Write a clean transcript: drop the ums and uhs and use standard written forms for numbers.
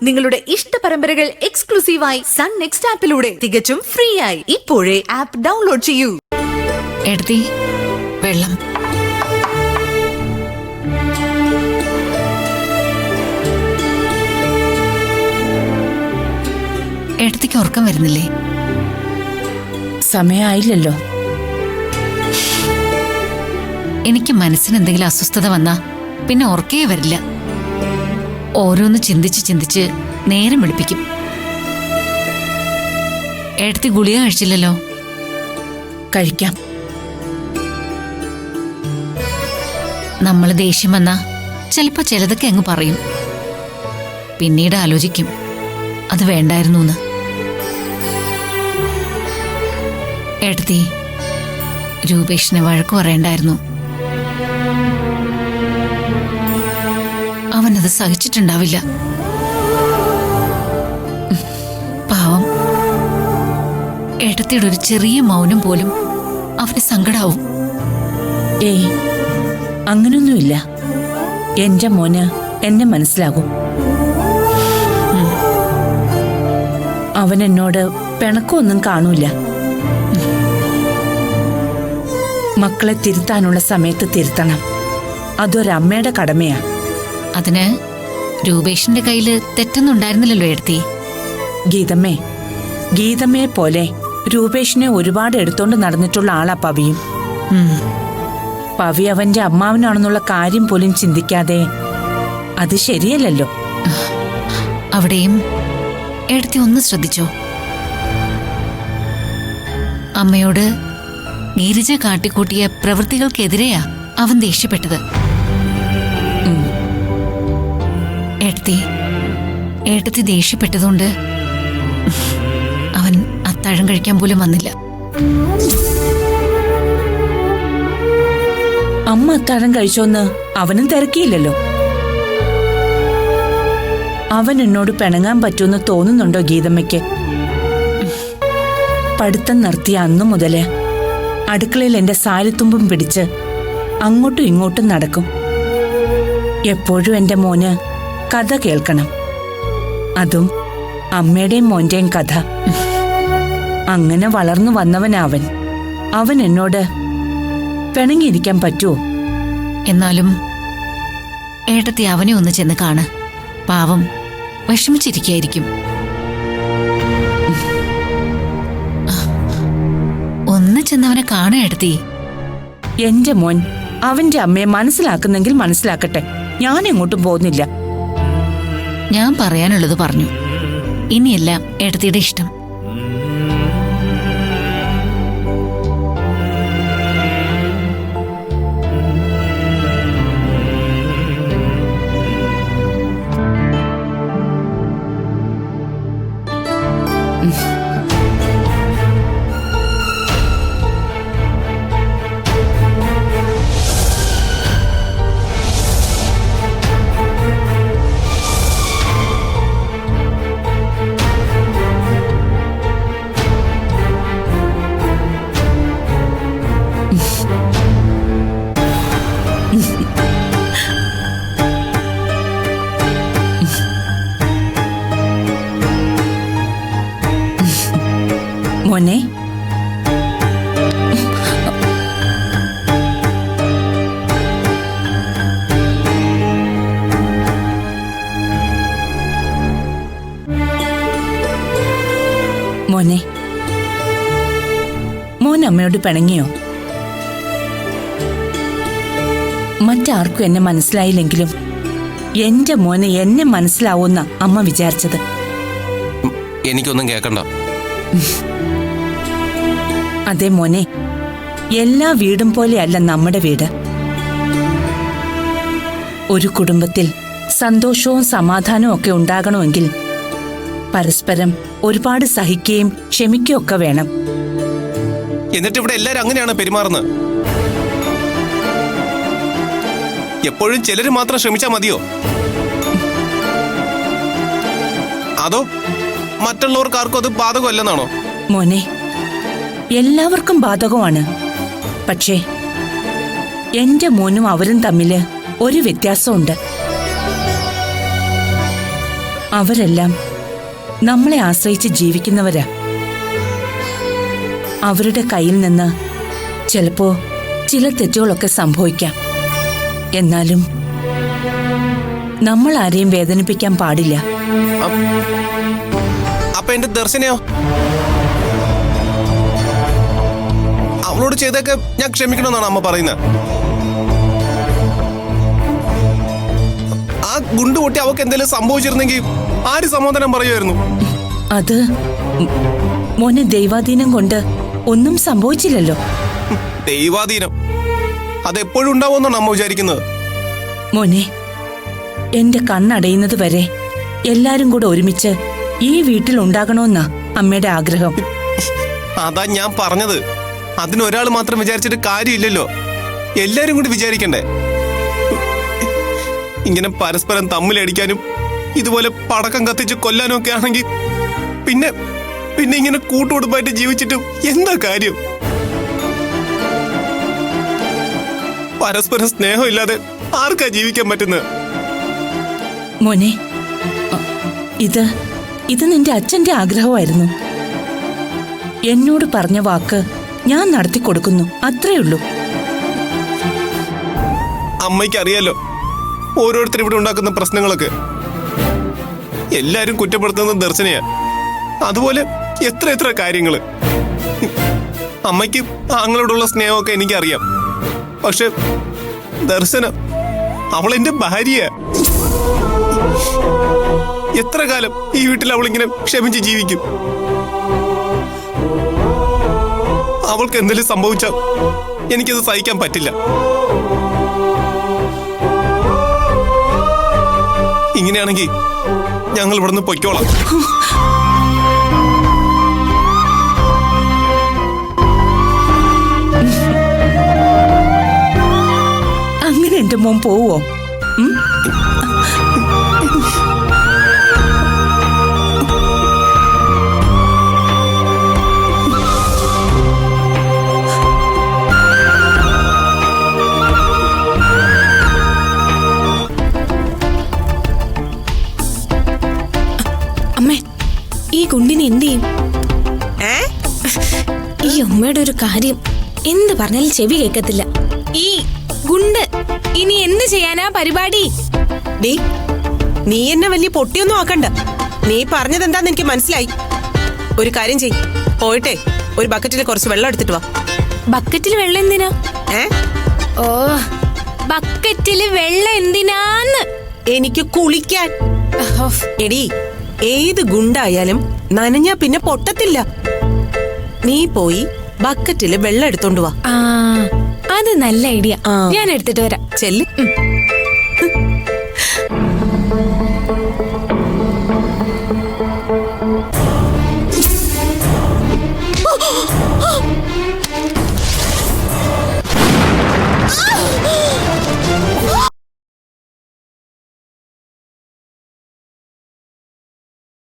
നിങ്ങളുടെ ഇഷ്ട പരമ്പരകൾ എക്സ്ക്ലൂസീവായി സൺ നെക്സ്റ്റ് ആപ്പിലൂടെ തികച്ചും ഫ്രീ ആയി ഇപ്പോഴേ ആപ്പ് ഡൗൺലോഡ് ചെയ്യൂ. എടുത്തി വെള്ളം. എടുത്തിക്ക് ഉറക്കം വരുന്നില്ലേ? സമയമായില്ലല്ലോ. എനിക്ക് മനസ്സിന് എന്തെങ്കിലും അസ്വസ്ഥത വന്നാ പിന്നെ ഉറക്കേ വരില്ല. ഓരോന്ന് ചിന്തിച്ച് ചിന്തിച്ച് നേരം വെളുപ്പിക്കും. എടുത്തി ഗുളിക കഴിച്ചില്ലല്ലോ? കഴിക്കാം. നമ്മൾ ദേഷ്യം വന്നാ ചിലപ്പോ ചിലതൊക്കെ അങ്ങ് പറയും. പിന്നീട് ആലോചിക്കും അത് വേണ്ടായിരുന്നു. എടുത്തി രൂപേഷിനെ വഴക്കു പറയണ്ടായിരുന്നു. അവനത് സഹിച്ചിട്ടുണ്ടാവില്ല. പാവം, ഏട്ടത്തിയുടെ ഒരു ചെറിയ മൗനം പോലും അവന് സങ്കടാവും. ഏയ്, അങ്ങനൊന്നുമില്ല. എന്റെ മോന് എന്നെ മനസ്സിലാകും. അവൻ എന്നോട് പിണക്കമൊന്നും കാണൂല. മക്കളെ തിരുത്താനുള്ള സമയത്ത് തിരുത്തണം. അതൊരമ്മയുടെ കടമയാ. അതിന് രൂപേഷിന്റെ കയ്യില് തെറ്റൊന്നുണ്ടായിരുന്നില്ലല്ലോ എടുത്തി. ഗീതമ്മയെ പോലെ രൂപേഷിനെ ഒരുപാട് എടുത്തോണ്ട് നടന്നിട്ടുള്ള ആളാ പവിയും. പവി അവന്റെ അമ്മാവനാണെന്നുള്ള കാര്യം പോലും ചിന്തിക്കാതെ, അത് ശരിയല്ലല്ലോ. അവിടെയും എടുത്തി ഒന്ന് ശ്രദ്ധിച്ചോ? അമ്മയോട് ഗിരിജ കാട്ടിക്കൂട്ടിയ പ്രവൃത്തികൾക്കെതിരെയാ അവൻ ദേഷ്യപ്പെട്ടത്. ഏട്ടത്തി ദേഷ്യപ്പെട്ടതുകൊണ്ട് അവൻ അത്താഴം കഴിക്കാൻ പോലും വന്നില്ല. അമ്മ അത്താഴം കഴിച്ചോന്ന് അവനും തിരക്കിയില്ലല്ലോ. അവൻ എന്നോട് പിണങ്ങാൻ പറ്റുമെന്ന് തോന്നുന്നുണ്ടോ ഗീതമ്മയ്ക്ക്? പഠിത്തം നിർത്തിയ അന്നു മുതല് അടുക്കളയിൽ എന്റെ സാലിത്തുമ്പും പിടിച്ച് അങ്ങോട്ടും ഇങ്ങോട്ടും നടക്കും. എപ്പോഴും എന്റെ മോന് കഥ കേൾക്കണം. അതും അമ്മയുടെയും മോന്റെയും കഥ. അങ്ങനെ വളർന്നു വന്നവനാവൻ. അവൻ എന്നോട് പിണങ്ങിയിരിക്കാൻ പറ്റുമോ? എന്നാലും ഏട്ടത്തി അവനെ ഒന്ന് ചെന്ന് കാണ്. പാവം വിഷമിച്ചിരിക്കായിരിക്കും. ഒന്ന് ചെന്നവനെ കാണാൻ എടുത്തി. എന്റെ മോൻ അവന്റെ അമ്മയെ മനസ്സിലാക്കുന്നെങ്കിൽ മനസ്സിലാക്കട്ടെ. ഞാൻ എങ്ങോട്ടും പോകുന്നില്ല. ഞാൻ പറയാനുള്ളത് പറഞ്ഞു. ഇനിയെല്ലാം ഏട്ടത്തിയുടെ ഇഷ്ടം. മോനെ, മോനെ, മോൻ അമ്മയോട് പിണങ്ങിയോ? മറ്റാർക്കും എന്നെ മനസ്സിലായില്ലെങ്കിലും എന്റെ മോന് എന്നെ മനസ്സിലാവുന്ന അമ്മ വിചാരിച്ചത്. എനിക്കൊന്നും കേൾക്കണ്ട. അതെ മോനെ, എല്ലാ വീടും പോലെയല്ല നമ്മുടെ വീട്. ഒരു കുടുംബത്തിൽ സന്തോഷവും സമാധാനവും ഒക്കെ ഉണ്ടാകണമെങ്കിൽ പരസ്പരം ഒരുപാട് സഹിക്കുകയും ക്ഷമിക്കുകയും ഒക്കെ വേണം. എന്നിട്ട് ഇവിടെ എല്ലാരും അങ്ങനെയാണ് പെരുമാറുന്നത്. എപ്പോഴും ചിലര് മാത്രം ശ്രമിച്ചാൽ മതിയോ? അതോ മറ്റുള്ളവർക്ക് ആർക്കും അത് ബാധകമല്ലെന്നാണോ? മോനെ, എല്ലാവർക്കും ബാധകമാണ്. പക്ഷേ എന്റെ മോനും അവരും തമ്മില് ഒരു വ്യത്യാസമുണ്ട്. അവരെല്ലാം നമ്മളെ ആശ്രയിച്ച് ജീവിക്കുന്നവരാ. അവരുടെ കയ്യിൽ നിന്ന് ചിലപ്പോ ചില തെറ്റുകളൊക്കെ സംഭവിക്കാം. എന്നാലും നമ്മൾ ആരെയും വേദനിപ്പിക്കാൻ പാടില്ല. അപ്പൊ എന്റെ ദർശനയോ? അവളോട് ചെയ്തൊക്കെ ഞാൻ ക്ഷമിക്കണമെന്നാണ് അമ്മ പറയുന്നത്. ആ ഗുണ്ട് പൊട്ടി അവക്ക് എന്തെങ്കിലും സംഭവിച്ചിരുന്നെങ്കിൽ ആര് സമാധാനം പറയുമായിരുന്നു? അത് മോനെ ദൈവാധീനം കൊണ്ട് ഒന്നും സംഭവിച്ചില്ലല്ലോ. ദൈവാധീനം അതെപ്പോഴും ഉണ്ടാവുമെന്നാണ് അമ്മ വിചാരിക്കുന്നത്. മോനെ, എന്റെ കണ്ണടയുന്നത് വരെ എല്ലാരും കൂടെ ഒരുമിച്ച് ഈ വീട്ടിൽ ഉണ്ടാകണമെന്നാ അമ്മയുടെ ആഗ്രഹം. അതാ ഞാൻ പറഞ്ഞത്. അതിനൊരാൾ മാത്രം വിചാരിച്ചിട്ട് കാര്യമില്ലല്ലോ, എല്ലാരും കൂടി വിചാരിക്കണ്ടേ? ഇങ്ങനെ പരസ്പരം തമ്മിലടിക്കാനും ഇതുപോലെ പടക്കം കത്തിച്ച് കൊല്ലാനും ഒക്കെ ആണെങ്കിൽ പിന്നെ പിന്നെ ഇങ്ങനെ കൂട്ടുകുടുംബമായിട്ട് ജീവിച്ചിട്ടും എന്താ കാര്യം? പരസ്പരം സ്നേഹമില്ലാതെ ആർക്കാ ജീവിക്കാൻ പറ്റുന്നത്? മോനെ, ഇത് നിന്റെ അച്ഛന്റെ ആഗ്രഹമായിരുന്നു. എന്നോട് പറഞ്ഞ വാക്ക് ഞാൻ നടത്തി കൊടുക്കുന്നു, അത്രേ ഉള്ളൂ. അമ്മയ്ക്ക് അറിയാലോ ഓരോരുത്തരും ഇവിടെ ഉണ്ടാക്കുന്ന പ്രശ്നങ്ങളൊക്കെ. എല്ലാരും കുറ്റപ്പെടുത്തുന്നത് ദർശനയാ. അതുപോലെ എത്ര എത്ര കാര്യങ്ങള്. അമ്മയ്ക്ക് ആങ്ങളോടുള്ള സ്നേഹമൊക്കെ എനിക്കറിയാം. പക്ഷെ ദർശന അവളെന്റെ ഭാര്യയാ. എത്ര കാലം ഈ വീട്ടിൽ അവളിങ്ങനെ ക്ഷമിച്ച് ജീവിക്കും? അവൾക്ക് എന്തെങ്കിലും സംഭവിച്ചാൽ എനിക്കത് സഹിക്കാൻ പറ്റില്ല. ഇങ്ങനെയാണെങ്കിൽ ഞങ്ങൾ ഇവിടുന്ന് പൊയ്ക്കോളാം. അങ്ങനെ എന്റെ മോൻ പോവോ? അമ്മേ, ഈ ഗുണ്ടിനെ എന്ത് ചെയ്യും? ഈ അമ്മയുടെ ഒരു കാര്യം എന്ത് പറഞ്ഞാലും ചെവി കേൾക്കത്തില്ല. ഈ ഗുണ്ട് ഇനി എന്ത് ചെയ്യാനാ പരിപാടി? ഡീ, നീ എന്നെ വലിയ പൊട്ടിയൊന്നും ആക്കണ്ട. നീ പറഞ്ഞത് എന്താന്ന് എനിക്ക് മനസ്സിലായി. ഒരു കാര്യം ചെയ്, പോയിട്ടെ ഒരു ബക്കറ്റിൽ കുറച്ച് വെള്ളം എടുത്തിട്ട് വാ. ബക്കറ്റിൽ വെള്ളം എന്തിനാ? ഓ, ബക്കറ്റില് വെള്ളം എന്തിനാന്ന്? എനിക്ക് കുളിക്കാൻ. എടീ, ഏത് ഗുണ്ടായാലും നനഞ്ഞാ പിന്നെ പൊട്ടത്തില്ല. നീ പോയി ബക്കറ്റില് വെള്ളം എടുത്തോണ്ട് വാ. അത് നല്ല ഐഡിയ. ആ. ഞാൻ എടുത്തിട്ട് വരാം. ചെല്ല്.